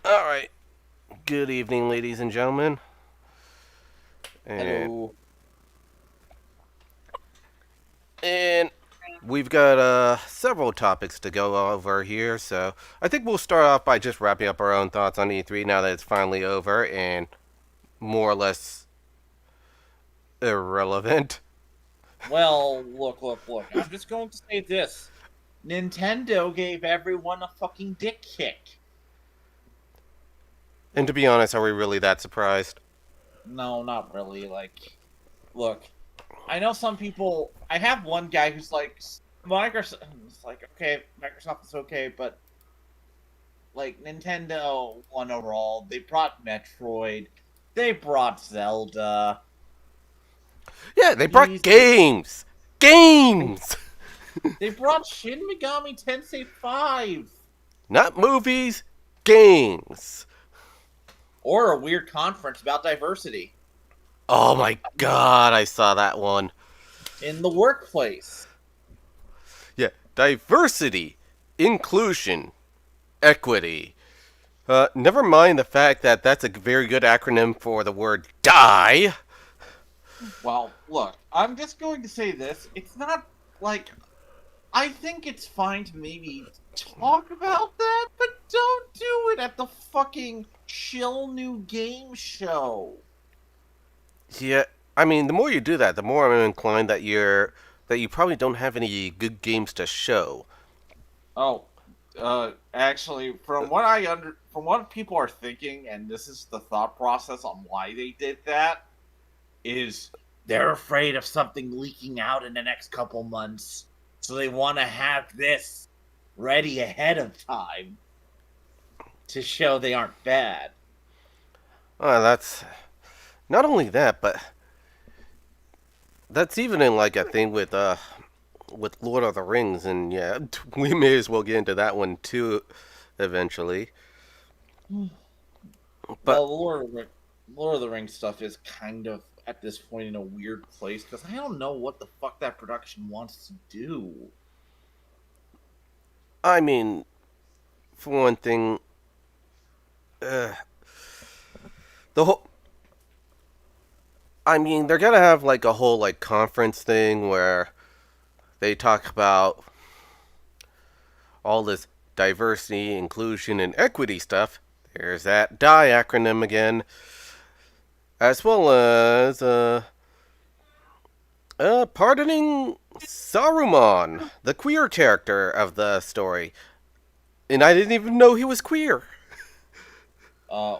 All right. Good evening, ladies and gentlemen. And Hello. and we've got several topics to go over here, so I think we'll start off by just wrapping up our own thoughts on E3 now that it's finally over and more or less irrelevant. Well, look. I'm just going to say this. Nintendo gave everyone a fucking dick kick. And to be honest, are we really that surprised? No, not really. Look, I know some people. I have one guy who's like, Microsoft. It's like, okay, Microsoft is okay, but like Nintendo won overall. They brought Metroid. They brought Zelda. Yeah, they brought Please, games. they, Games. they brought Shin Megami Tensei 5. Not movies, games. Or a weird conference about diversity Oh my god, I saw that one. in the workplace. Yeah, diversity, inclusion, equity. Never mind the fact that that's a very good acronym for the word die. Well, look, I'm just going to say this. It's not like I think it's fine to maybe talk about that, but don't do it at the fucking chill new game show. Yeah, I mean, the more you do that, the more I'm inclined that you probably don't have any good games to show. Oh, actually, from what people are thinking, and this is the thought process on why they did that, is they're afraid of something leaking out in the next couple months. So they want to have this ready ahead of time to show they aren't bad. That's not only that, but that's even in like a thing with Lord of the Rings, and yeah, we may as well get into that one too, eventually. But Well, Lord of the Rings stuff is kind of at this point in a weird place because I don't know what the fuck that production wants to do. I mean, for one thing, uh, the whole I mean, they're gonna have like a whole like conference thing where they talk about all this diversity, inclusion, and equity stuff. There's that DIE acronym again, as well as pardoning Saruman, the queer character of the story, and I didn't even know he was queer. Uh,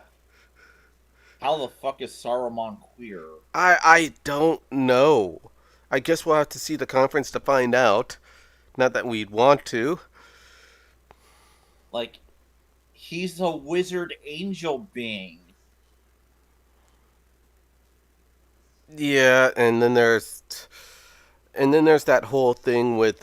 how the fuck is Saruman queer? I don't know. I guess we'll have to see the conference to find out. Not that we'd want to. Like, he's a wizard angel being. Yeah, and then there's that whole thing with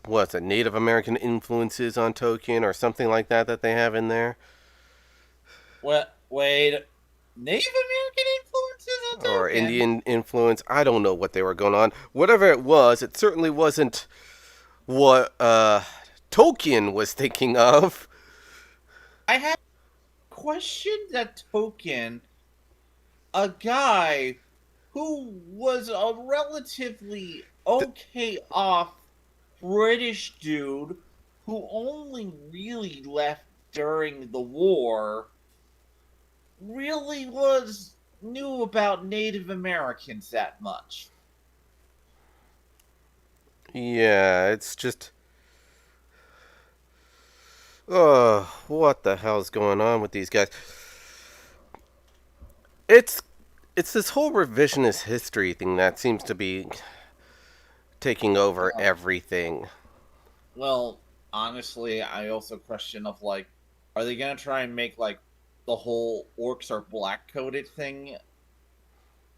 what's it, Native American influences on Tolkien or something like that that they have in there, Wait, Native American influences on or Tolkien? Indian influence. I don't know what they were going on. Whatever it was, it certainly wasn't what Tolkien was thinking of. I have questioned that Tolkien, a guy who was a relatively Th- okay off British dude who only really left during the war, really was knew about Native Americans that much. yeah, it's just, oh, what the hell's going on with these guys? It's it's this whole revisionist history thing that seems to be taking over Uh, everything. well, honestly, I also question of like, are they gonna try and make like the whole orcs are black coded thing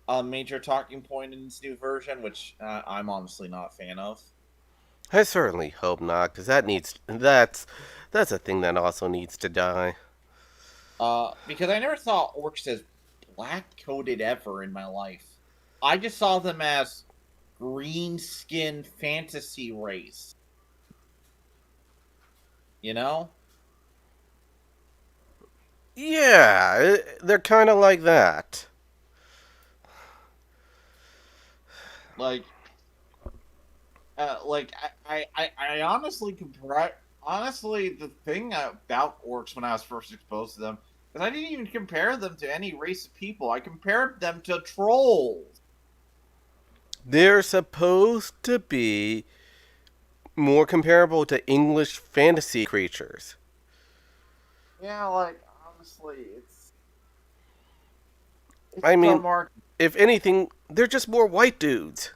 a major talking point in this new version, which I'm honestly not a fan of. I certainly hope not, because that's a thing that also needs to die. Because I never saw orcs as black coded ever in my life. I just saw them as green skinned fantasy race. You know, Yeah, they're kind of like that. like I honestly compare. Honestly, the thing about orcs when I was first exposed to them is I didn't even compare them to any race of people. I compared them to trolls. They're supposed to be more comparable to English fantasy creatures. Yeah, like honestly, it's I mean, dumb art. if anything, they're just more white dudes.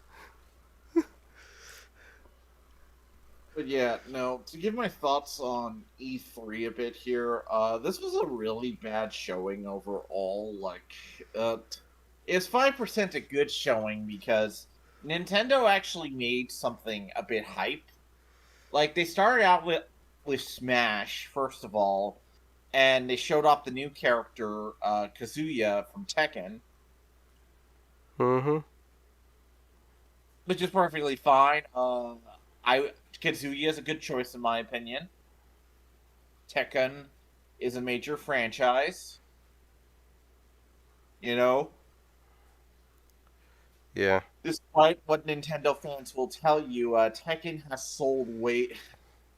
But yeah, no. To give my thoughts on E3 a bit here, this was a really bad showing overall. It's 5% a good showing because Nintendo actually made something a bit hype. Like they started out with Smash first of all, and they showed off the new character Kazuya from Tekken, Mm-hmm. which is perfectly fine. I Kazuya is a good choice in my opinion. Tekken is a major franchise. You know, Yeah. despite what Nintendo fans will tell you, Tekken has sold way.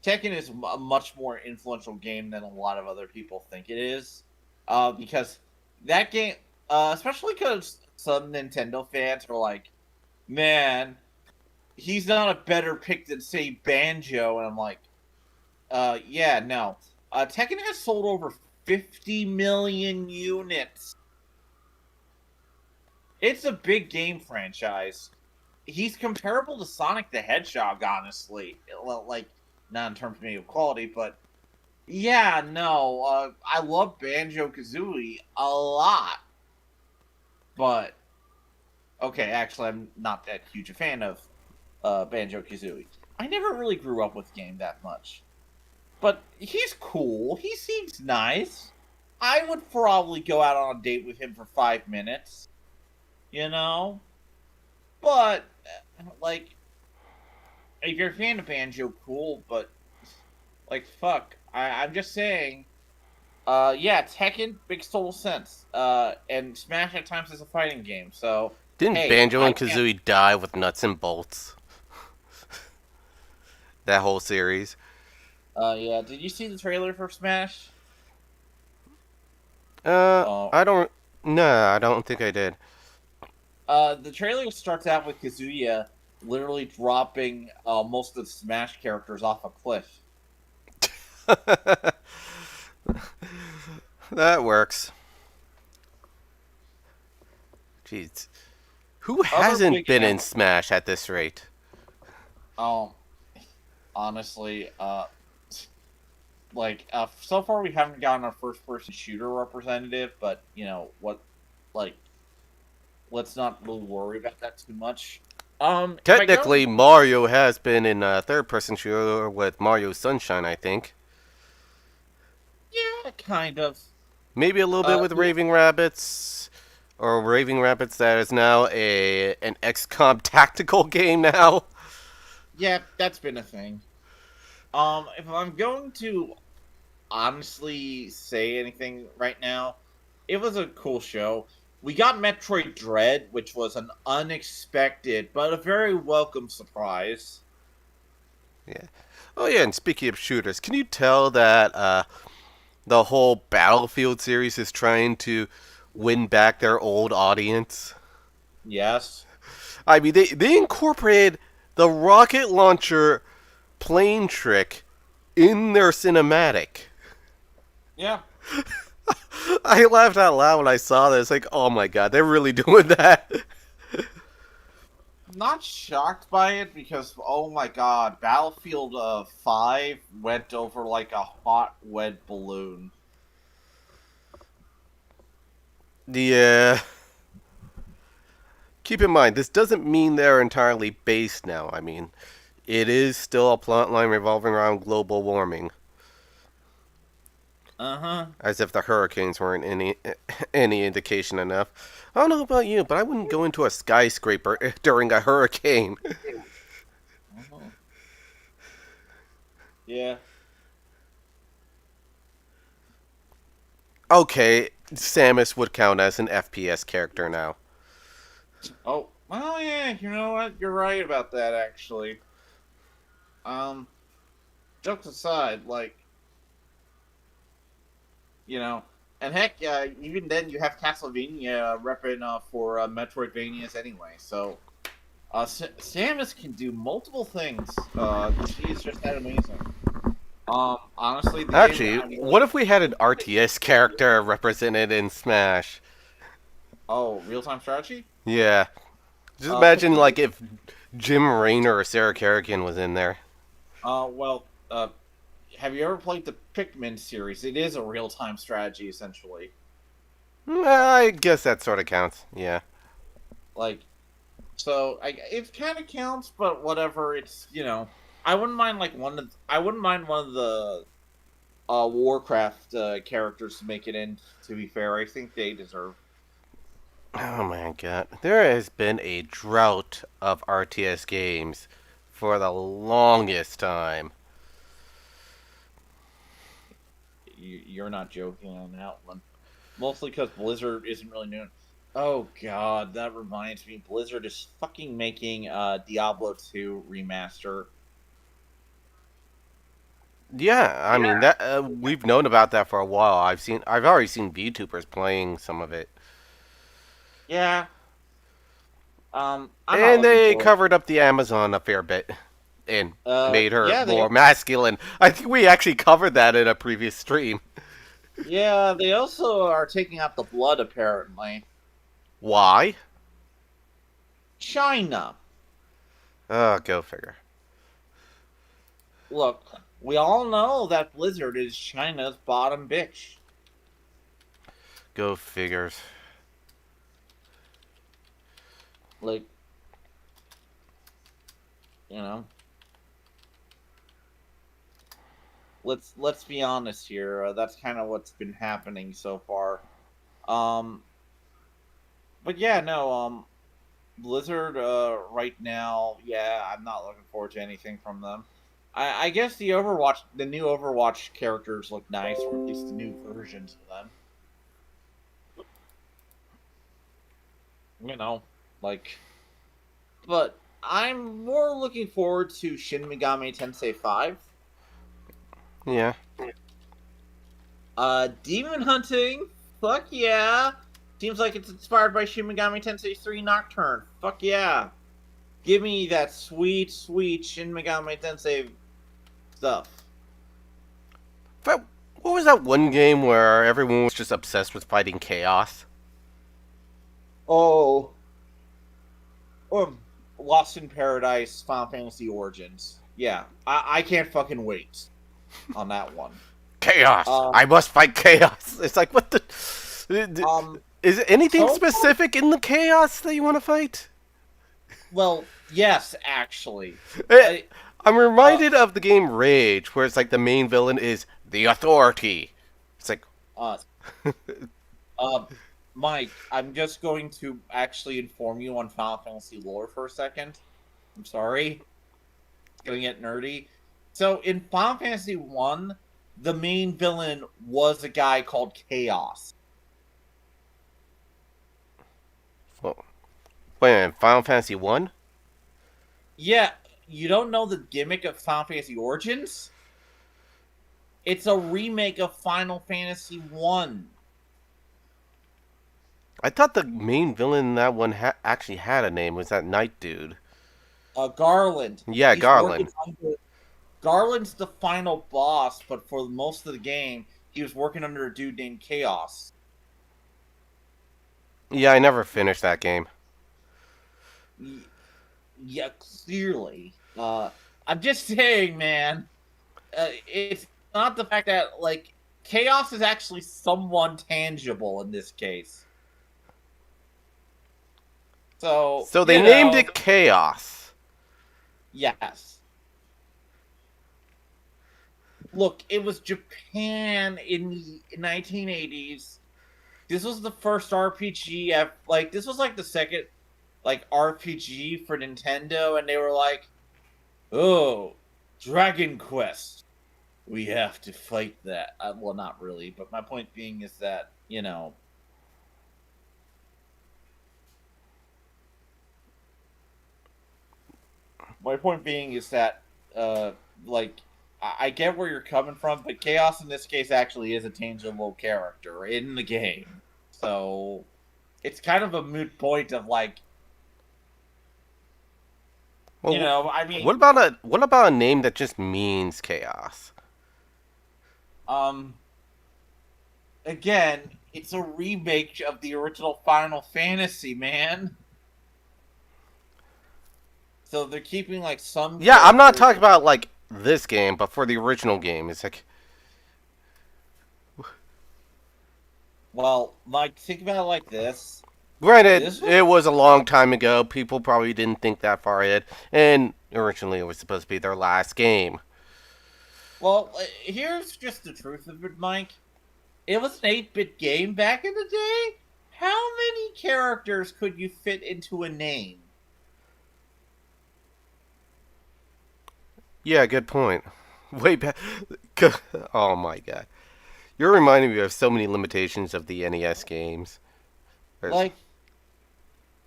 Tekken is a much more influential game than a lot of other people think it is, because that game, especially because some Nintendo fans are like, "Man, he's not a better pick than say Banjo," and I'm like, yeah, no. Tekken has sold over 50 million units. It's a big game franchise. He's comparable to Sonic the Hedgehog, honestly. Well, like, not in terms of maybe quality, but yeah, no. I love Banjo Kazooie a lot, but okay, actually, I'm not that huge a fan of Banjo Kazooie. I never really grew up with the game that much, but he's cool. He seems nice. I would probably go out on a date with him for 5 minutes, you know? But, like, if you're a fan of Banjo, cool, but like fuck. I'm just saying. Yeah, Tekken makes total sense. And Smash at times is a fighting game. So Didn't hey, Banjo I and can't. Kazooie die with nuts and bolts? That whole series. Yeah. Did you see the trailer for Smash? Oh. I don't. Nah, I don't think I did. The trailer starts out with Kazuya literally dropping most of the Smash characters off a cliff. That works. Jeez. Who Other hasn't big been in announcement. Smash at this rate? Um, honestly, so far we haven't gotten our first person shooter representative, but you know what, like let's not really worry about that too much. If I go, Technically, Mario has been in a third person shooter with Mario Sunshine, I think. yeah, kind of. Maybe a little bit with Yeah, Raving Rabbits. Or Raving Rabbits that is now an XCOM tactical game now. yeah, that's been a thing. If I'm going to honestly say anything right now, it was a cool show. We got Metroid Dread, which was an unexpected but a very welcome surprise. Yeah. Oh yeah, and speaking of shooters, can you tell that the whole Battlefield series is trying to win back their old audience? Yes. I mean, they incorporated the rocket launcher plane trick in their cinematic. Yeah. I laughed out loud when I saw this. Like, oh my god, they're really doing that. Not shocked by it because oh my god, Battlefield 5 went over like a hot wet balloon. Yeah. Keep in mind, this doesn't mean they're entirely based now. I mean, it is still a plotline revolving around global warming. Uh-huh. As if the hurricanes weren't any indication enough. I don't know about you, but I wouldn't go into a skyscraper during a hurricane. Uh-huh. Yeah. Okay, Samus would count as an FPS character now. Oh, well, yeah. You know what? You're right about that. Actually, um, jokes aside, like you know, and heck, even then you have Castlevania repping for Metroidvanias anyway. So Samus can do multiple things. She's just that amazing. Honestly, the game. Actually, I mean, what if we had an RTS character represented in Smash? oh, real time strategy. Yeah. Just imagine, Pikmin. like, if Jim Raynor or Sarah Kerrigan was in there. Well, have you ever played the Pikmin series? It is a real time strategy essentially. I guess that sort of counts. Yeah. Like, so it kind of counts, but whatever. It's I wouldn't mind like I wouldn't mind one of the Warcraft characters to make it in. To be fair, I think they deserve. Oh my god. There has been a drought of RTS games for the longest time. You're not joking on that one. Mostly because Blizzard isn't really known. Oh god, that reminds me. Blizzard is fucking making Diablo 2 remaster. Yeah, I mean that we've known about that for a while. I've already seen VTubers playing some of it. Yeah, I'm not And looking they forward. covered up the Amazon a fair bit and made her Yeah, more masculine. I think we actually covered that in a previous stream. they also are taking out the blood apparently. Why? China. Oh, go figure. Look, we all know that Blizzard is China's bottom bitch. Go figures. Like, you know, let's be honest here. That's kind of what's been happening so far. Um, but yeah, no. Blizzard, right now, yeah, I'm not looking forward to anything from them. I guess the new Overwatch characters look nice, or at least the new versions of them. You know, like, but I'm more looking forward to Shin Megami Tensei 5. Yeah. Demon Hunting, fuck yeah. Seems like it's inspired by Shin Megami Tensei 3 Nocturne. Fuck yeah. Give me that sweet, sweet Shin Megami Tensei stuff. But what was that one game where everyone was just obsessed with fighting chaos? Oh, Lost in Paradise, Final Fantasy Origins. Yeah, I can't fucking wait on that one. Chaos! Um, I must fight chaos! It's like, what the. um, Is it anything so specific in the chaos that you want to fight? well, yes, actually. Eh, I, I'm uh, reminded of the game Rage, where it's like the main villain is the authority. It's like, uh, uh, Mike, I'm just going to actually inform you on Final Fantasy lore for a second. I'm sorry. It's gonna get nerdy. So in Final Fantasy 1, the main villain was a guy called Chaos. well, wait a minute, Final Fantasy 1? Yeah, you don't know the gimmick of Final Fantasy Origins? It's a remake of Final Fantasy 1. I thought the main villain in that one actually had a name. Was that Night Dude? Garland. Yeah, He's working Garland. under Garland's the final boss, but for most of the game, he was working under a dude named Chaos. Yeah, I never finished that game. Yeah, clearly. I'm just saying, man. It's not the fact that like Chaos is actually someone tangible in this case. So So they named it Chaos. yes. Look, it was Japan in the 1980s. This was the first RPG. Like this was like the second like RPG for Nintendo, and they were like, "Oh, Dragon Quest." we have to fight that. Well, not really, but my point being is that, my point being is that, uh, like, I get where you're coming from, but Chaos in this case actually is a tangible character in the game. So it's kind of a moot point of, like, Well, I mean, what about a name that just means chaos? um, again, it's a remake of the original Final Fantasy, man. So they're keeping like some Yeah, I'm not characters. talking about like this game, but for the original game, it's like Well, like think about it like this. granted, This was it was a long time ago. People probably didn't think that far ahead, and originally it was supposed to be their last game. well. Here's just the truth of it, Mike. It was an 8-bit game back in the day. How many characters could you fit into a name? Yeah, good point. Way back. Oh my god, you're reminding me of so many limitations of the NES games. There's, Like,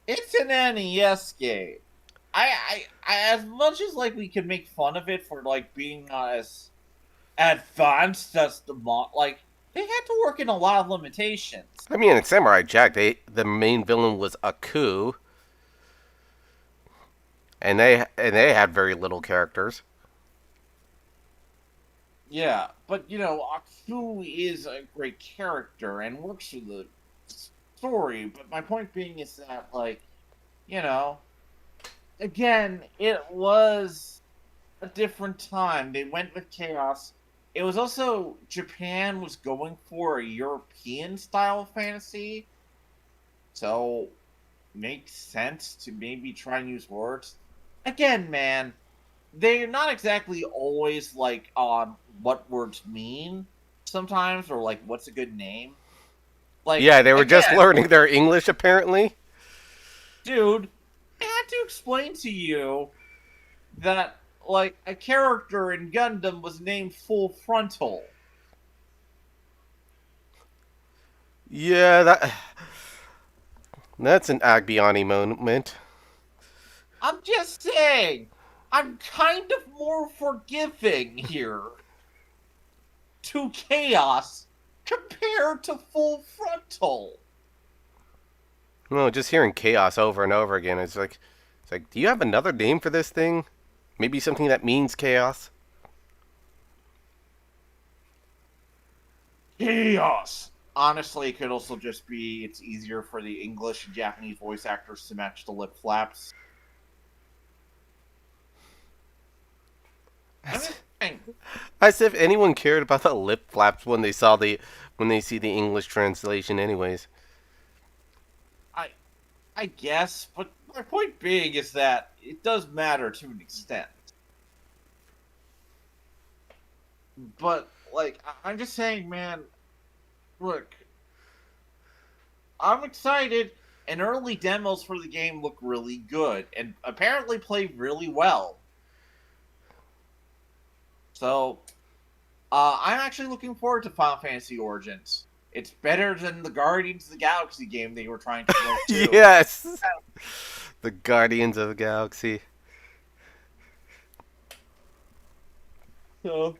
it's an NES game. As much as like we can make fun of it for like being as advanced as like they had to work in a lot of limitations. I mean, in Samurai Jack, the main villain was Aku, and they had very little characters. Yeah, but Aksu is a great character and works for the story. But my point being is that, like, you know, again, it was a different time. They went with chaos. It was also Japan was going for a European style of fantasy, so makes sense to maybe try and use words. Again, man, they're not exactly always like on what words mean sometimes or like what's a good name. Like Yeah, they were just again, learning their English apparently. dude, I had to explain to you that like a character in Gundam was named Full Frontal. Yeah, that's an Agbiani moment. I'm just saying, I'm kind of more forgiving here to Chaos compared to Full Frontal. No, just hearing chaos over and over again. It's like, do you have another name for this thing? Maybe something that means chaos. Chaos. Honestly, it could also just be it's easier for the English and Japanese voice actors to match the lip flaps. I'm As, just saying, as if anyone cared about the lip flaps when they see the English translation, anyways. I I guess, but my point being is that it does matter to an extent. But like I'm just saying, man, look, I'm excited and early demos for the game look really good and apparently play really well. So I'm actually looking forward to Final Fantasy Origins. It's better than the Guardians of the Galaxy game they were trying to promote too. Yes, the Guardians of the Galaxy. So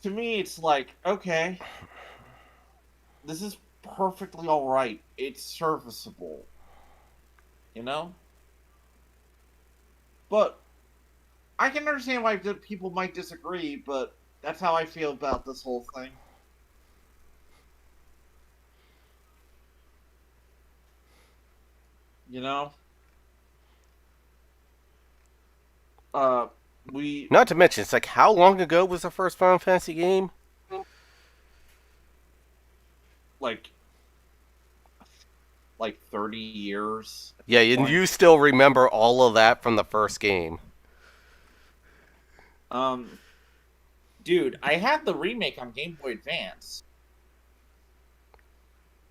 to me, it's like, okay, this is perfectly all right. It's serviceable, you know. But I can understand why people might disagree. But that's how I feel about this whole thing. You know, uh, we Not to mention, it's like how long ago was the first Final Fantasy game? like like 30 years at Yeah, this and point. you still remember all of that from the first game. Um, dude, I had the remake on Game Boy Advance.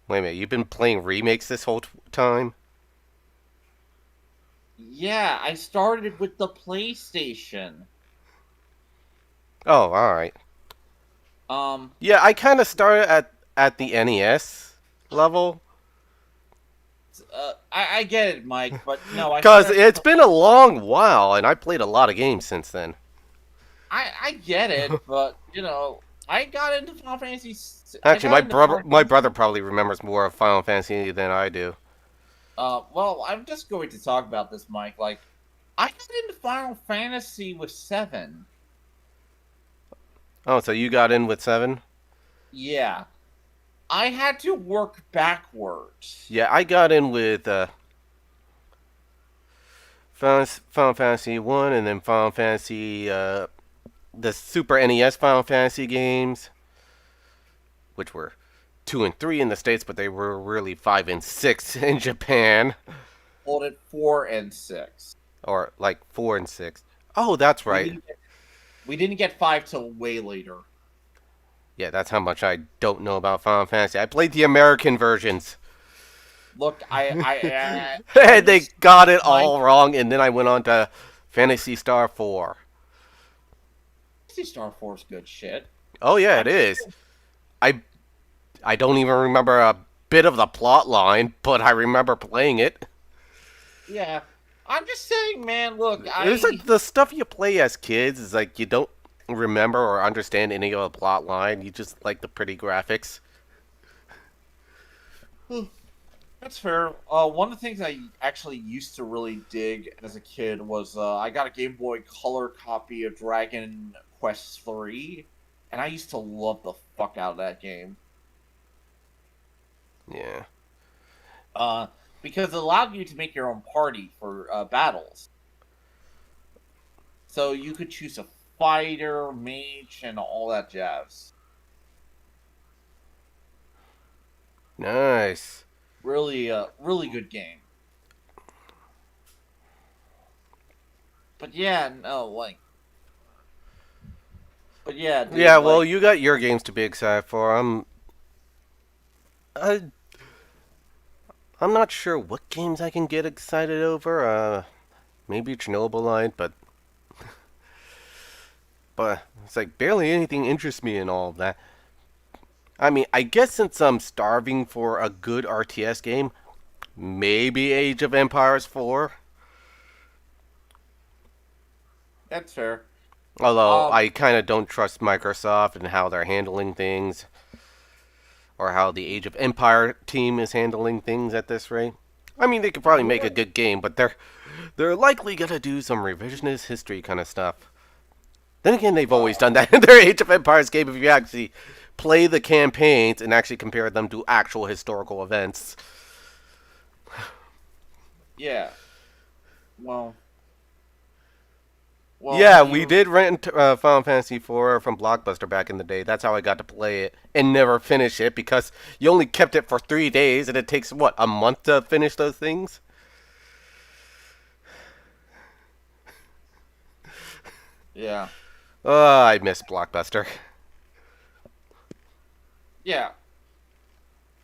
Wait a minute, you've been playing remakes this whole time? Yeah, I started with the PlayStation. Oh, all right. Um, Yeah, I kind of started at the NES level I get it, Mike, but no, I because started. it's been a long while, and I played a lot of games since then. I get it, but I got into Final Fantasy. I Actually, got into Final my brother Fantasy. probably remembers more of Final Fantasy than I do. Well, I'm just going to talk about this, Mike. Like, I got into Final Fantasy with 7. Oh, so you got in with 7? Yeah, I had to work backwards. Yeah, I got in with Final Fantasy 1 and then Final Fantasy the Super NES Final Fantasy games, which were 2 and 3 in the States, but they were really 5 and 6 in Japan, Hold it 4 and 6. or like 4 and 6. Oh, that's We right. didn't get, we didn't get 5 till way later. Yeah, that's how much I don't know about Final Fantasy. I played the American versions. Look, I And they understand, got it Mike. all wrong, and then I went on to Fantasy Star 4. See Star Force good shit. Oh yeah, I'm it just is. I I don't even remember a bit of the plot line, but I remember playing it. Yeah, I'm just saying, man. Look, It's like the stuff you play as kids is like you don't remember or understand any of the plot line. You just like the pretty graphics. that's fair. One of the things I actually used to really dig as a kid was I got a Game Boy Color copy of Dragon Quest 3, and I used to love the fuck out of that game. Yeah. Uh, because it allowed you to make your own party for battles. So you could choose a fighter, mage, and all that jazz. Nice. Really, really good game. But yeah, no, like, but yeah, Yeah, dude, well, like, you got your games to be excited for. I, I'm not sure what games I can get excited over. Maybe Chernobyl Line, but it's like barely anything interests me in all of that. I mean, I guess since I'm starving for a good RTS game, maybe Age of Empires 4. that's fair. Although Um, I kind of don't trust Microsoft and how they're handling things, or how the Age of Empire team is handling things at this rate. I mean, they could probably make a you're good game, but they're likely gonna do some revisionist history kind of stuff. Then again, they've always well, done that in their Age of Empires game. If you actually play the campaigns and actually compare them to actual historical events. yeah. Well, I Yeah, we mean, did rent Final Fantasy IV from Blockbuster back in the day. That's how I got to play it and never finish it because you only kept it for 3 days and it takes, what, a month to finish those things? yeah, I miss Blockbuster. yeah.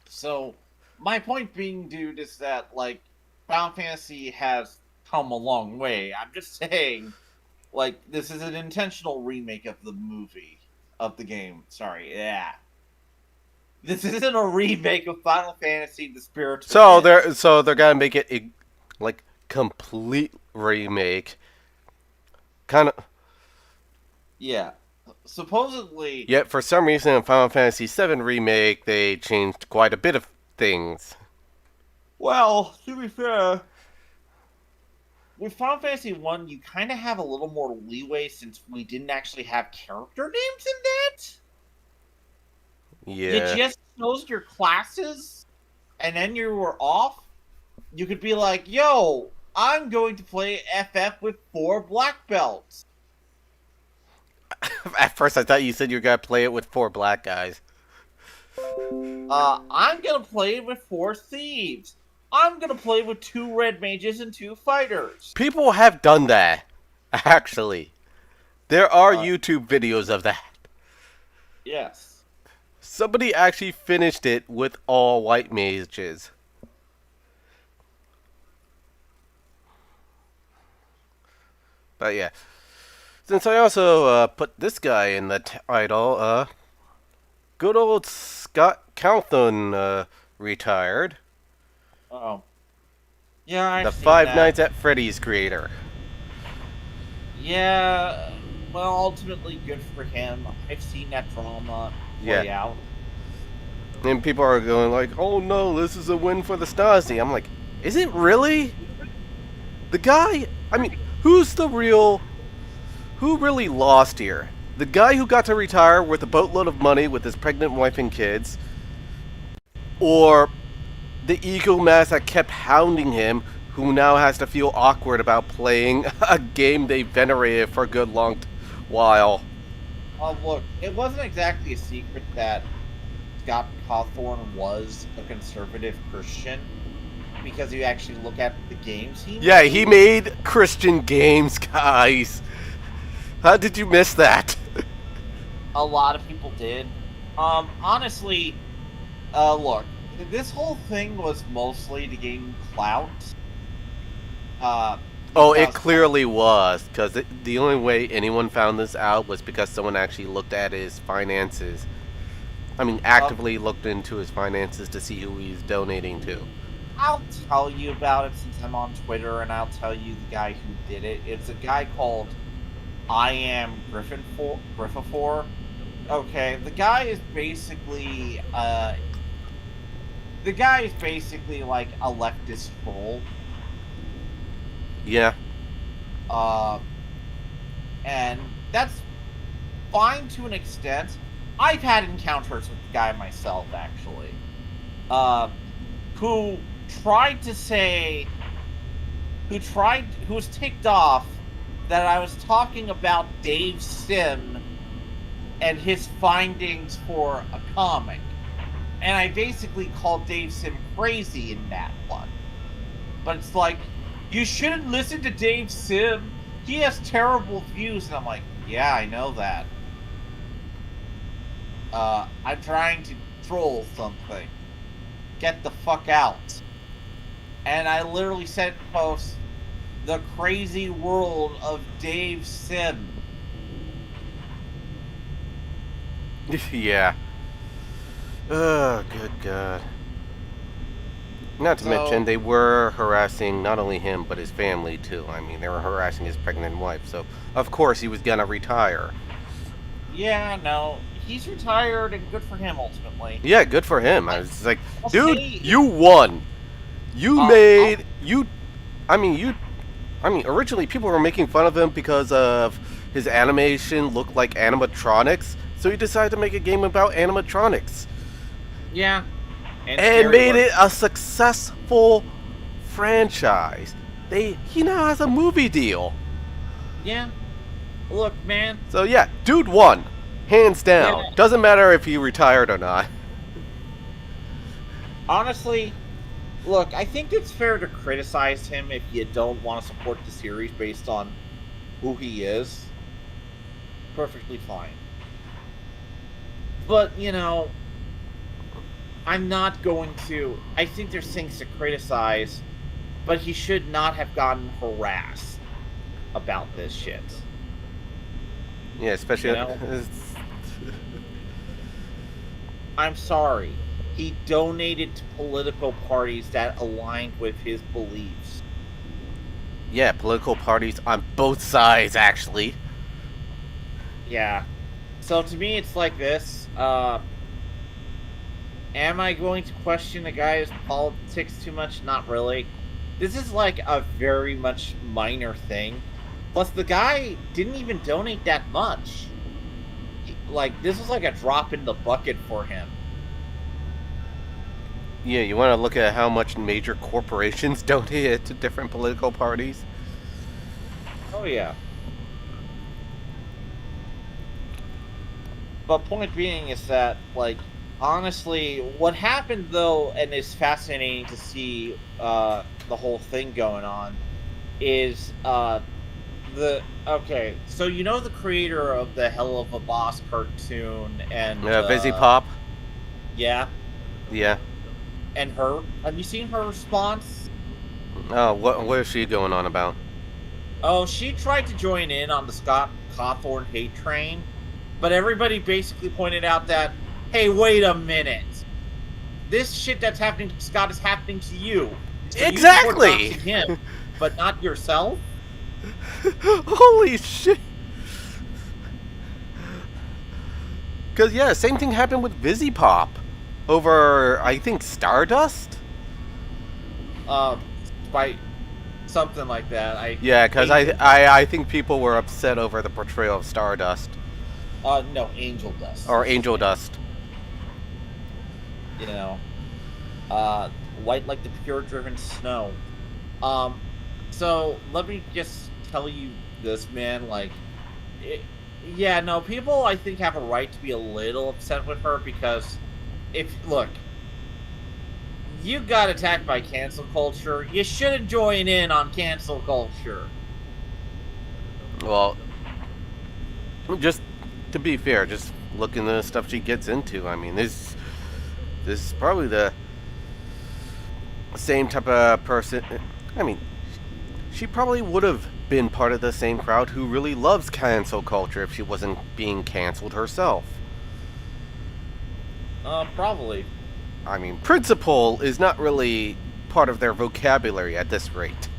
So my point being, dude, is that like Final Fantasy has come a long way. I'm just saying, like, this is an intentional remake of the movie of the game. Sorry, yeah. This isn't a remake of Final Fantasy: The Spiritual Age. So they're gonna make it a, like, complete remake. Kind of. Yeah, supposedly. Yet for some reason in Final Fantasy VII remake they changed quite a bit of things. Well, to be fair, with Final Fantasy One, you kind of have a little more leeway since we didn't actually have character names in that. You Yeah. just chose your classes, and then you were off. You could be like, "Yo, I'm going to play FF with 4 black belts. At first I thought you said you were gonna play it with 4 black guys. I'm gonna play with 4 thieves. I'm gonna play with 2 red mages and 2 fighters." People have done that. Actually, there are Uh, YouTube videos of that. yes. Somebody actually finished it with all white mages. But yeah. Since I also put this guy in the title, good old Scott Cawthon retired. Oh, yeah, I've The seen Five that. Nights at Freddy's creator. Yeah, well, ultimately good for him. I've seen that drama Yeah. play out. And people are going like, oh no, this is a win for the Stasi. I'm like, is it really? The guy, I mean, who's the real, who really lost here? The guy who got to retire with a boatload of money with his pregnant wife and kids, or the ego mass that kept hounding him, who now has to feel awkward about playing a game they venerated for a good long while? Look, it wasn't exactly a secret that Scott Cawthorn was a conservative Christian because you actually look at the games he Yeah, he made. made Christian games, guys. How did you miss that? A lot of people did. Honestly, look, this whole thing was mostly to gain clout. Uh, Oh, it because clearly was, because the only way anyone found this out was because someone actually looked at his finances. I mean, uh, actively looked into his finances to see who he's donating to. I'll tell you about it since I'm on Twitter, and I'll tell you the guy who did it. It's a guy called I am Griffifor. Okay, the guy is basically like a leftist troll. Yeah, Uh, and that's fine to an extent. I've had encounters with the guy myself, actually, uh, who tried to say, who was ticked off that I was talking about Dave Sim and his findings for a comic. And I basically called Dave Sim crazy in that one. But it's like, you shouldn't listen to Dave Sim. He has terrible views. And I'm like, yeah, I know that. I'm trying to troll something. Get the fuck out. And I literally sent posts, the crazy world of Dave Sim. yeah. Oh, good God. Not to mention, So, they were harassing not only him, but his family, too. I mean, they were harassing his pregnant wife, so of course he was gonna retire. yeah, no. He's retired and good for him ultimately. Yeah, good for him. I I, was just like, I'll dude, say, you won. You I'll made, you, I mean, you I mean, originally people were making fun of him because of his animation looked like animatronics, so he decided to make a game about animatronics yeah, and and scary made work. it a successful franchise. He now has a movie deal. Yeah, look, man. So yeah, dude won, hands Yeah, down. Doesn't matter if he retired or not. honestly, look, I think it's fair to criticize him if you don't want to support the series based on who he is. Perfectly fine. But, I'm not going to. I think there's things to criticize, but he should not have gotten harassed about this shit. Yeah, You especially. know? I'm sorry. He donated to political parties that aligned with his beliefs. Yeah, political parties on both sides, actually. Yeah. So to me, it's like this. Am I going to question a guy's politics too much? Not really. This is like a very much minor thing. Plus, the guy didn't even donate that much. Like, this was like a drop in the bucket for him. Yeah, you want to look at how much major corporations donate to different political parties? Oh, yeah. But point being is that, like, honestly, what happened though, and it's fascinating to see the whole thing going on, is so the creator of the Hell of a Boss cartoon and Vizzy Pop? yeah, Yeah. and her. Have you seen her response? Oh, what is she going on about? Oh, she tried to join in on the Scott Cawthorn hate train, but everybody basically pointed out that, hey, wait a minute. This shit that's happening to Scott is happening to you. So you support Exactly! doxing him, but not yourself? Holy shit! Because, yeah, same thing happened with Pop over, I think, Stardust? Uh, by something like that. I Yeah, because Angel. I think people were upset over the portrayal of Stardust. No, Angel Dust Or is his Angel name. Dust. You know, white like the pure driven snow. Um, so let me just tell you this, man. Like, it, yeah, no, people I think have a right to be a little upset with her because if look, you got attacked by cancel culture, you shouldn't join in on cancel culture. Well, just to be fair, just looking at the stuff she gets into, I mean, this is probably the same type of person. I mean, she probably would have been part of the same crowd who really loves cancel culture if she wasn't being canceled herself. Probably. I mean, principle is not really part of their vocabulary at this rate.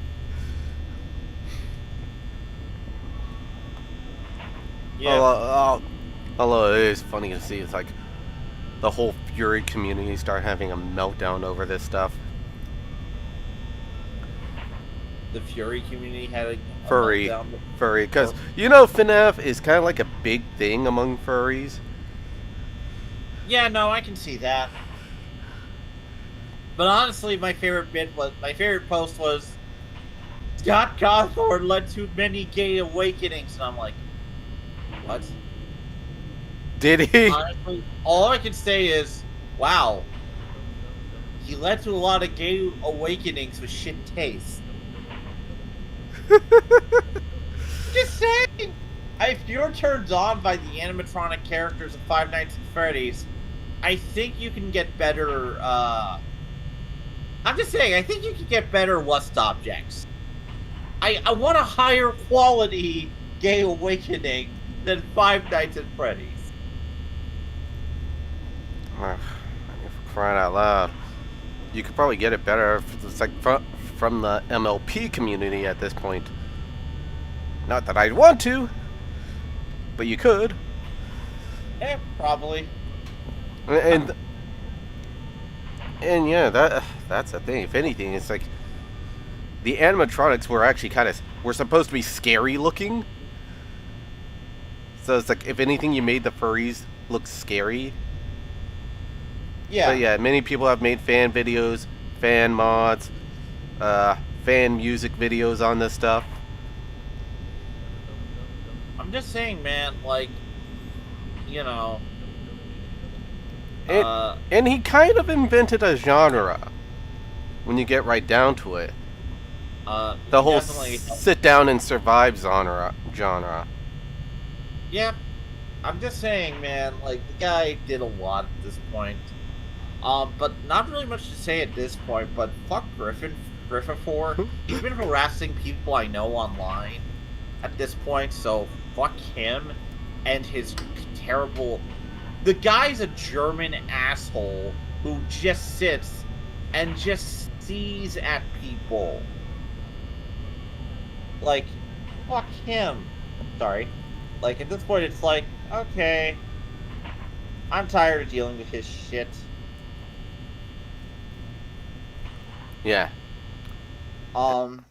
Yeah, Although it is funny to see, it's like the whole Fury community start having a meltdown over this stuff. the Fury community had a Furry, meltdown. furry, because Or FNAF is kind of like a big thing among furries. yeah, no, I can see that. But honestly, my favorite post was Scott Cawthorn led to many gay awakenings, and I'm like, what? Did he? Honestly, all I can say is, wow, he led to a lot of gay awakenings with shit taste. Just saying. If you're turned on by the animatronic characters of Five Nights at Freddy's, I think you can get better. I'm just saying, I think you can get better Lust objects. I want a higher quality gay awakening than Five Nights at Freddy's. For crying out loud. You could probably get it better if it's like from the MLP community at this point. Not that I'd want to, but you could. Probably. And and yeah, that's the thing. If anything, it's like the animatronics were actually were supposed to be scary looking. So it's like if anything, you made the furries look scary. But Yeah. yeah, many people have made fan videos, fan mods, fan music videos on this stuff. I'm just saying, man, like, you know, And uh, and he kind of invented a genre when you get right down to it. The he whole definitely, sit down and survive genre. yeah, I'm just saying, man, like, the guy did a lot at this point. But not really much to say at this point, but fuck Griffin for. He's been harassing people I know online at this point, so fuck him and his terrible. The guy's a German asshole who just sits and just sees at people. Like, fuck him. Sorry. Like, at this point, it's like, okay, I'm tired of dealing with his shit. Yeah. Um,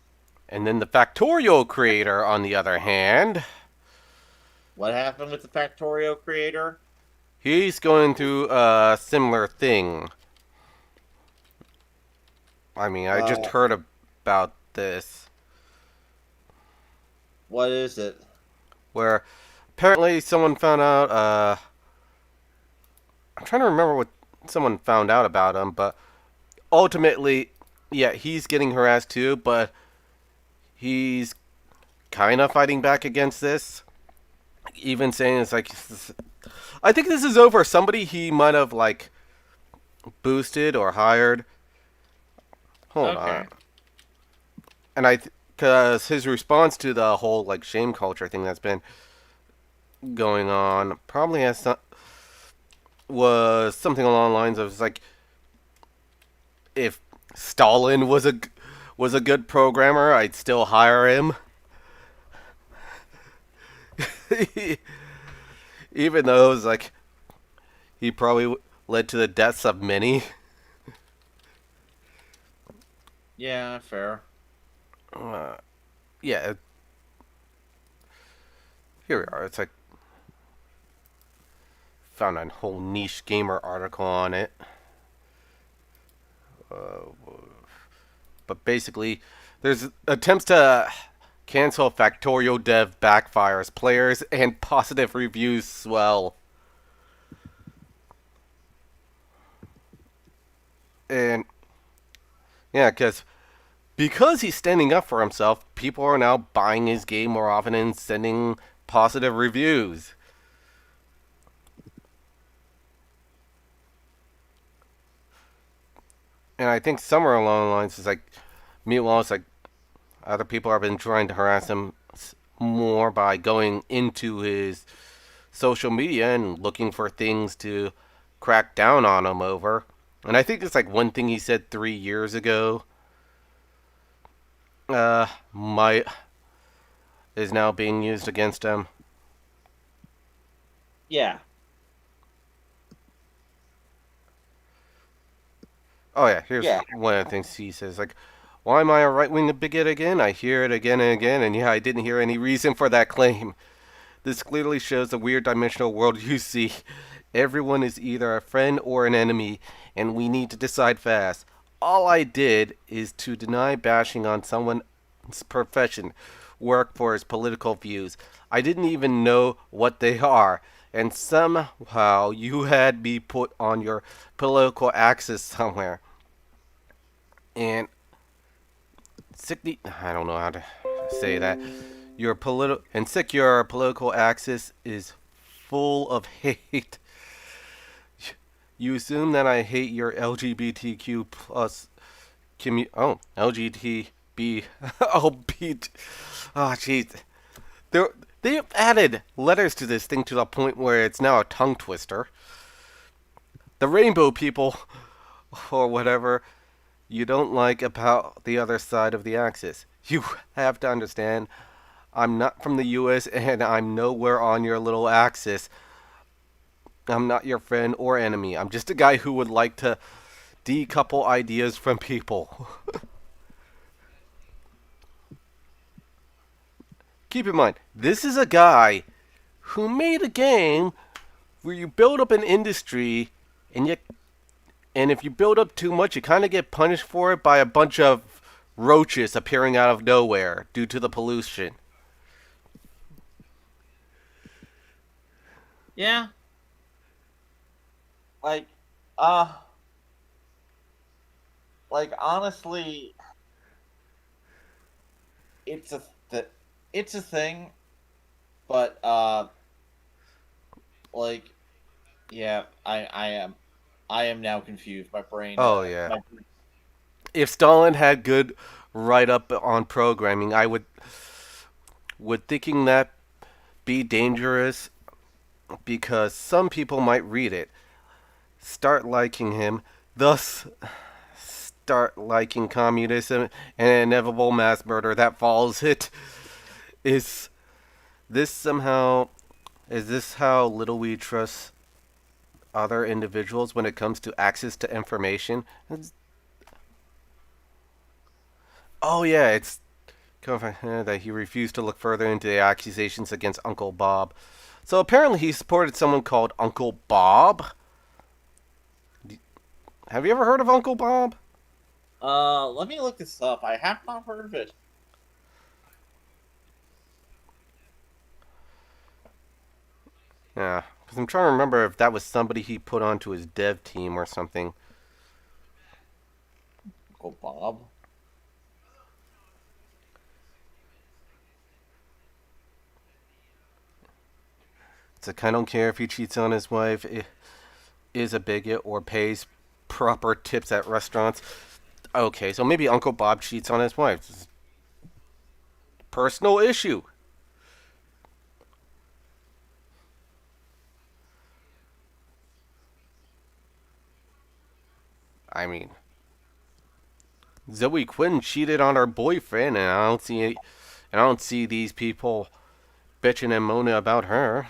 And then the Factorio creator, on the other hand, what happened with the Factorio creator? he's going through a similar thing. I mean, I just Uh, heard about this, what is it? where apparently someone found out. I'm trying to remember what someone found out about him, but ultimately, yeah, he's getting harassed too, but he's kind of fighting back against this. Even saying it's like, I think this is over somebody he might have like boosted or hired. Hold on. Okay. And because his response to the whole like shame culture thing that's been, going on. Probably has some, was something along the lines of like if Stalin was a good programmer, I'd still hire him, even though it was like he probably led to the deaths of many. Yeah, fair. Uh, yeah, here we are. It's like found a whole niche gamer article on it. Uh, but basically, there's attempts to cancel Factorio dev backfires. Players and positive reviews swell. And yeah, because he's standing up for himself, people are now buying his game more often and sending positive reviews. And I think somewhere along the lines is like, meanwhile, it's like other people have been trying to harass him more by going into his social media and looking for things to crack down on him over. And I think it's like one thing he said 3 years ago. Might is now being used against him. Yeah. Oh yeah, here's Yeah. one of the things he says like, "Why am I a right-wing bigot again? I hear it again and again, and yeah, I didn't hear any reason for that claim. This clearly shows the weird dimensional world you see. Everyone is either a friend or an enemy, and we need to decide fast. All I did is to deny bashing on someone's profession, work for his political views. I didn't even know what they are, and somehow you had me put on your political axis somewhere. And I don't know how to say that. Your political axis is full of hate. You assume that I hate your LGBTQ plus LGTB oh beat oh jeez. They've added letters to this thing to the point where it's now a tongue twister. The rainbow people or whatever you don't like about the other side of the axis. You have to understand I'm not from the US and I'm nowhere on your little axis. I'm not your friend or enemy. I'm just a guy who would like to decouple ideas from people. Keep in mind, this is a guy who made a game where you build up an industry and yet and if you build up too much, you kind of get punished for it by a bunch of roaches appearing out of nowhere due to the pollution. Yeah. Like, uh, honestly, it's a th- it's a thing, but like, yeah, I am now confused. My brain, Oh yeah. my If Stalin had good write up on programming, I would thinking that be dangerous because some people might read it, start liking him, thus start liking communism and inevitable mass murder that follows it. Is this somehow is this how little we trust other individuals when it comes to access to information? Oh yeah, it's that he refused to look further into the accusations against Uncle Bob. So apparently he supported someone called Uncle Bob. Have you ever heard of Uncle Bob? let me look this up. I have not heard of it. Yeah, because I'm trying to remember if that was somebody he put onto his dev team or something. Uncle Bob. It's like I don't care if he cheats on his wife, is a bigot, or pays proper tips at restaurants. Okay, so maybe Uncle Bob cheats on his wife. It's a personal issue. mean, Zoe Quinn cheated on her boyfriend, and I don't see these people bitching and moaning about her.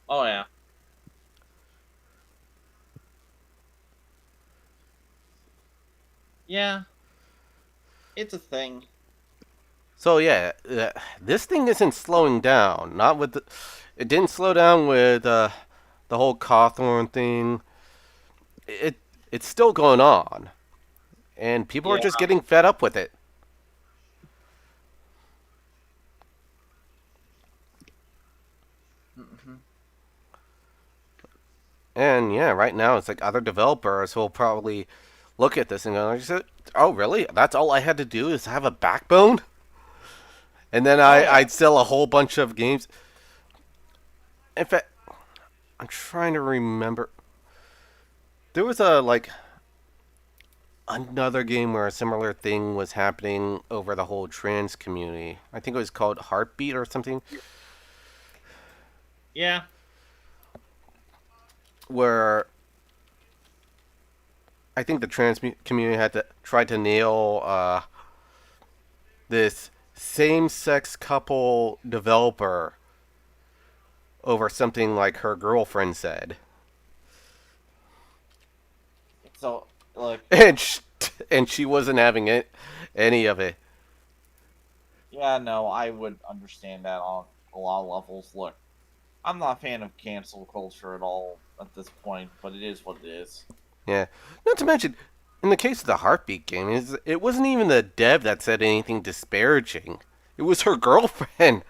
Oh yeah. Yeah, it's a thing. So yeah, this thing isn't slowing down. Not with it didn't slow down with the whole Cawthorn thing. It it's still going on, and people are Yeah. just getting fed up with it. Hmm. And yeah, right now it's like other developers will probably look at this and go, "Oh, really? That's all I had to do is have a backbone?" And then Oh yeah. I'd sell a whole bunch of games. In fact, I'm trying to remember. There was a like another game where a similar thing was happening over the whole trans community. I think it was called Heartbeat or something, Yeah. where I think the trans community had to try to nail this same-sex couple developer over something like her girlfriend said, So look, and she wasn't having it any of it. yeah, no, I would understand that on a lot of levels. Look, I'm not a fan of cancel culture at all at this point, but it is what it is. Yeah, not to mention. In the case of the Heartbeat game, it wasn't even the dev that said anything disparaging. It was her girlfriend.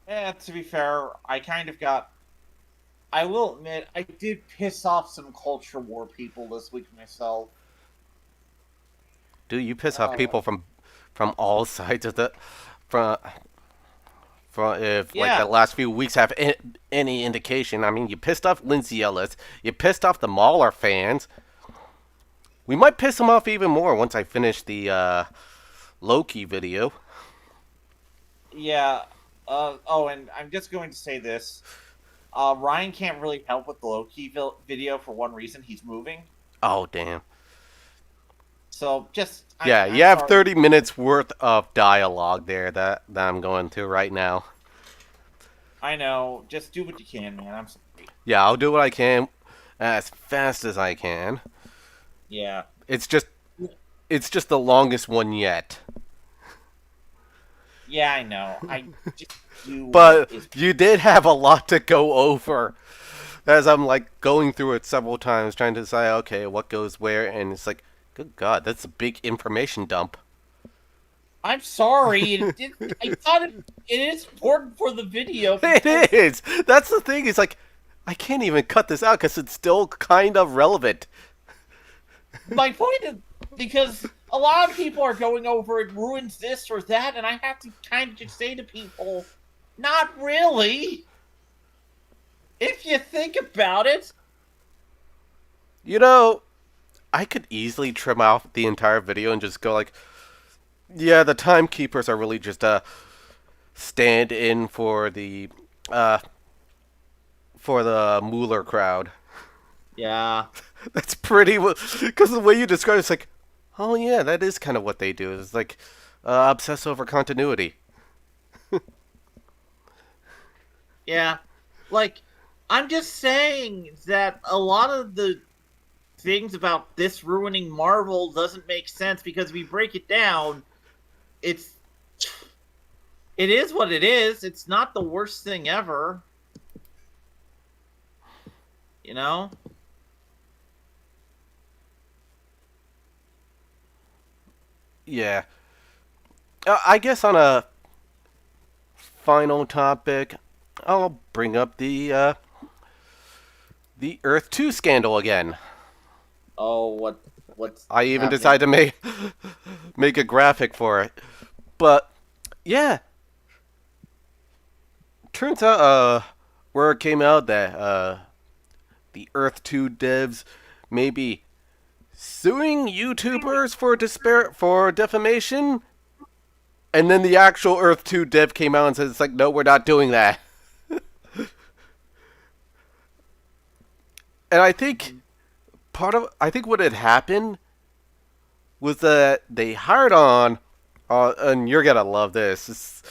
To be fair, I kind of got. I will admit, I did piss off some culture war people this week myself. Dude, you piss off Uh, people from all sides of the from if like yeah, the last few weeks have any indication. I mean, you pissed off Lindsay Ellis. You pissed off the Mauler fans. We might piss them off even more once I finish the Loki video. yeah. Oh, and I'm just going to say this. Ryan can't really help with the Loki video for one reason. He's moving. Oh damn. So just, Yeah, you I'm have sorry. 30 minutes worth of dialogue there that I'm going through right now. I know. Just do what you can, man. I'm sorry. Yeah, I'll do what I can as fast as I can. Yeah. It's just it's just the longest one yet. Yeah, I know. I just do what But is. you did have a lot to go over as I'm like going through it several times trying to decide okay, what goes where, and it's like good god, that's a big information dump. I'm sorry. I thought it is important for the video because It is. That's the thing. It's like I can't even cut this out cuz it's still kind of relevant. my point is because a lot of people are going over it ruins this or that, and I have to kind of just say to people, not really. If you think about it, You know, I could easily trim out the entire video and just go like, yeah, the timekeepers are really just a stand in uh for the Mueller crowd. yeah, That's pretty because the way you describe it's like, oh yeah, that is kind of what they do. It's like obsess over continuity. yeah, like I'm just saying that a lot of the things about this ruining Marvel doesn't make sense because if you break it down, it's it is what it is. It's not the worst thing ever, you know? Yeah, I guess on a final topic, I'll bring up the Earth 2 scandal again. Oh, what's I even happening? decided to make a graphic for it. But yeah, turns out where it came out that the Earth 2 devs may be suing YouTubers for defamation, and then the actual Earth 2 dev came out and said it's like no, we're not doing that. And I think I think what had happened was that they hired on, and you're gonna love this.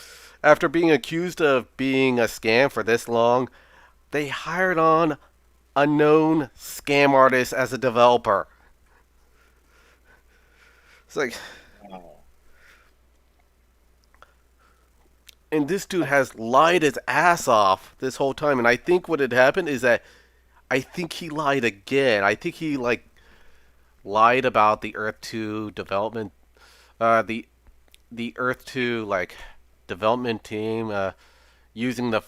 After being accused of being a scam for this long, they hired on a known scam artist as a developer. It's like, Wow. and this dude has lied his ass off this whole time. And I think what had happened is that I think he lied again. I think he like lied about the Earth 2 development, the Earth 2 like development team using the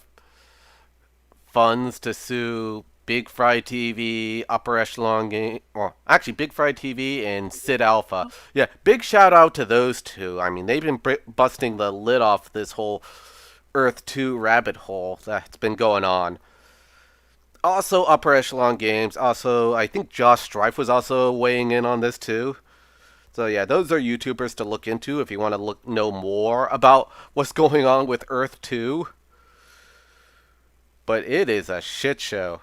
funds to sue Big Fry TV, Upper Echelon Game. Well, actually, Big Fry TV and Sid Alpha. Yeah, big shout out to those two. I mean, they've been busting the lid off this whole Earth 2 rabbit hole that's been going on. Also, Upper Echelon Games. Also, I think Josh Strife was also weighing in on this too. So yeah, those are YouTubers to look into if you want to know more about what's going on with Earth 2. But it is a shit show.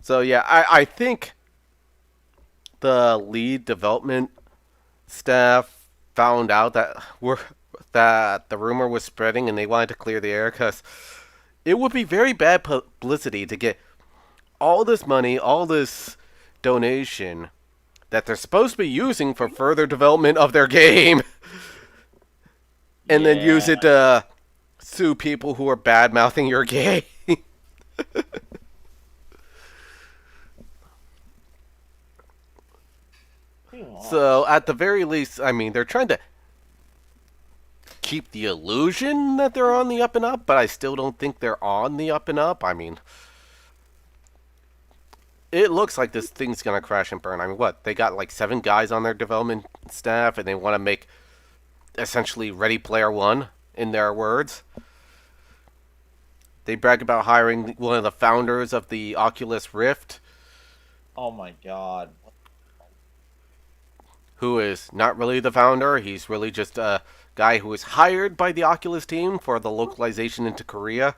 So yeah, I think the lead development staff found out that the rumor was spreading and they wanted to clear the air because it would be very bad publicity to get all this money, all this donation that they're supposed to be using for further development of their game, and then use Yeah. it to sue people who are bad mouthing your game. Pretty So much. at the very least, I mean, they're trying to keep the illusion that they're on the up and up, but I still don't think they're on the up and up. I mean, it looks like this thing's gonna crash and burn. I mean, what? They got like 7 guys on their development staff, and they want to make essentially Ready Player One, in their words. They brag about hiring one of the founders of the Oculus Rift, Oh my god. who is not really the founder. He's really just a guy who was hired by the Oculus team for the localization into Korea.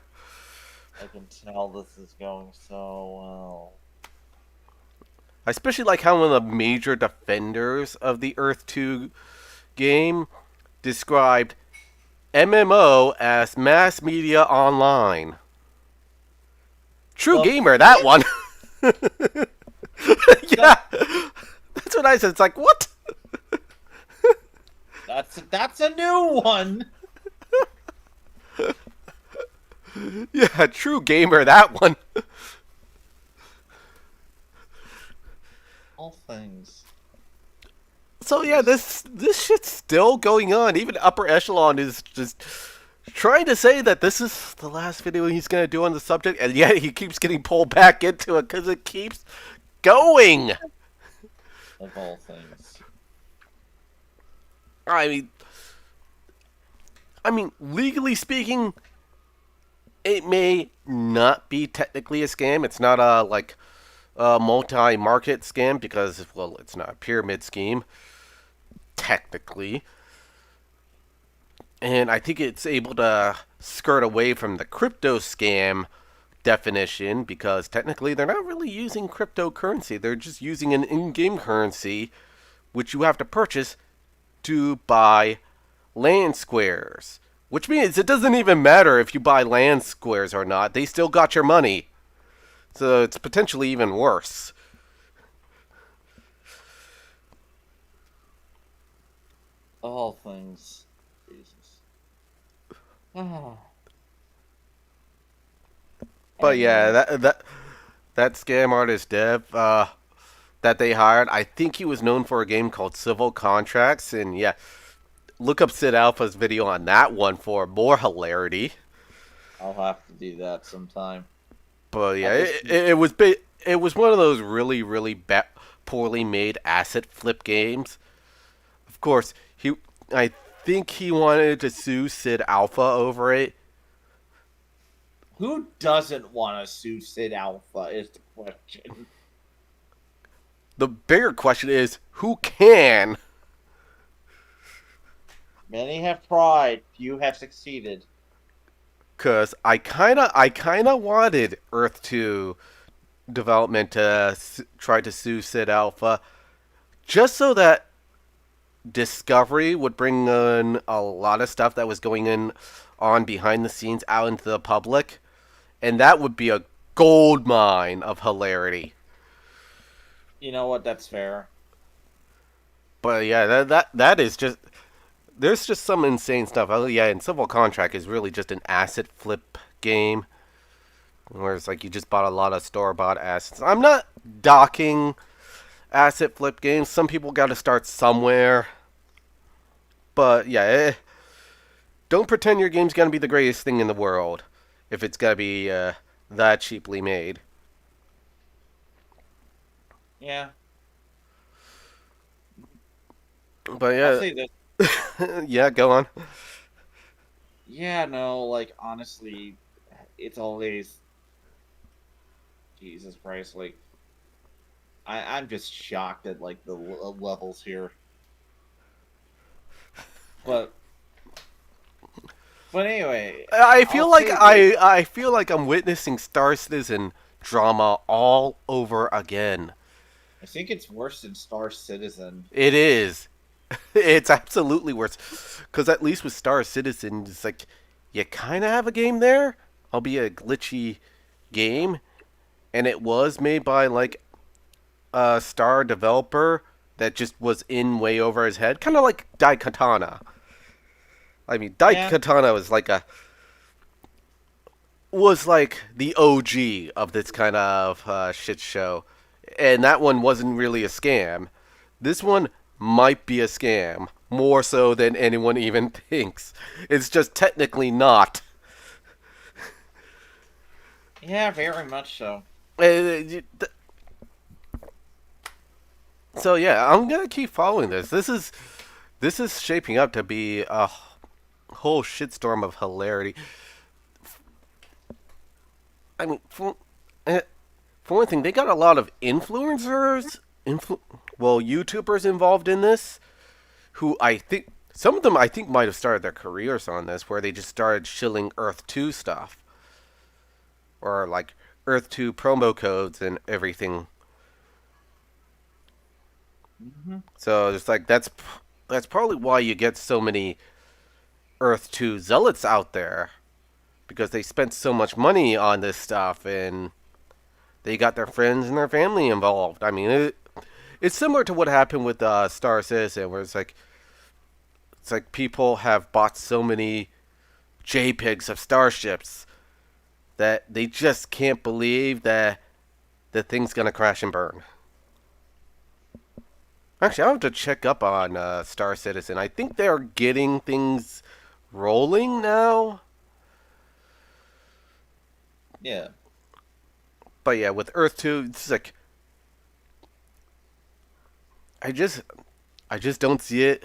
I can tell this is going so well. I especially like how one of the major defenders of the Earth 2 game described MMO as mass media online. True The gamer, that one. the Yeah, that's what I said. It's like, what? that's a new one. Yeah, true gamer, that one. All things. So yeah, this shit's still going on. Even Upper Echelon is just trying to say that this is the last video he's gonna do on the subject, and yet he keeps getting pulled back into it because it keeps going. Of all things. I mean, legally speaking, it may not be technically a scam. It's not a like a multi-market scam because well, it's not a pyramid scheme technically. And I think it's able to skirt away from the crypto scam definition because technically they're not really using cryptocurrency. They're just using an in-game currency which you have to purchase to buy land squares. Which means it doesn't even matter if you buy land squares or not. They still got your money. So it's potentially even worse. Of all things. Jesus. Ah. But yeah, Anyway. that scam artist Dev that they hired, I think he was known for a game called Civil Contracts, and yeah, look up Sid Alpha's video on that one for more hilarity. I'll have to do that sometime. But yeah, At this it was one of those really poorly made asset flip games. Of course, I think he wanted to sue Sid Alpha over it. who doesn't want to sue Sid Alpha is the question. The bigger question is who can? Many have tried, few have succeeded. Cause I kinda wanted Earth 2 development to try to sue Sid Alpha, just so that Discovery would bring in a lot of stuff that was going in on behind the scenes out into the public, and that would be a gold mine of hilarity. You know what? That's fair. But yeah, that is just there's just some insane stuff. Oh yeah, and Civil Contract is really just an asset flip game, where it's like you just bought a lot of store bought assets. I'm not docking asset flip games. Some people got to start somewhere. But yeah, don't pretend your game's gonna be the greatest thing in the world if it's gonna be that cheaply made. Yeah, But I'll say this. yeah, yeah, go on. Yeah, no, like honestly, it's always Jesus Christ. Like I'm just shocked at like the levels here. But anyway, I I'll feel like say this. I feel like I'm witnessing Star Citizen drama all over again. I think it's worse than Star Citizen. It is. It's absolutely worse. Because at least with Star Citizen, it's like you kind of have a game there, albeit a glitchy game, and it was made by like a star developer that just was in way over his head, kind of like Daikatana. I mean, Yeah, Daikatana was like the OG of this kind of shit show, and that one wasn't really a scam. This one might be a scam more so than anyone even thinks. It's just technically not. yeah, very much so. Uh, So yeah, I'm gonna keep following this. This is shaping up to be a whole shitstorm of hilarity. I mean, eh, for one thing, they got a lot of YouTubers involved in this, who I think some of them I think might have started their careers on this, where they just started shilling Earth 2 stuff or like Earth 2 promo codes and everything. Hmm. So it's like that's probably why you get so many Earth 2 zealots out there, because they spent so much money on this stuff and they got their friends and their family involved. I mean, it's similar to what happened with Star Citizen, where it's like people have bought so many JPEGs of starships that they just can't believe that the thing's gonna crash and burn. Actually, I have to check up on Star Citizen. I think they're getting things rolling now. Yeah, But yeah, with Earth 2, it's like I just I just don't see it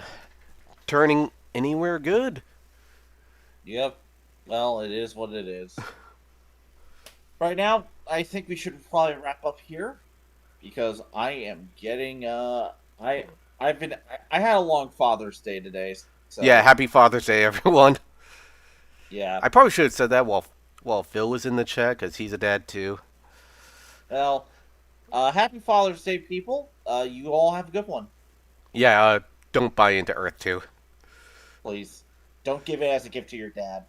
turning anywhere good. yep. Well, it is what it is. Right now, I think we should probably wrap up here because I am getting I've been I had a long Father's Day today, Yeah, so happy Father's Day, everyone. yeah. I probably should have said that while Phil was in the chat, because he's a dad too. Well, happy Father's Day, people. You all have a good one. Yeah, don't buy into Earth 2. Please don't give it as a gift to your dad.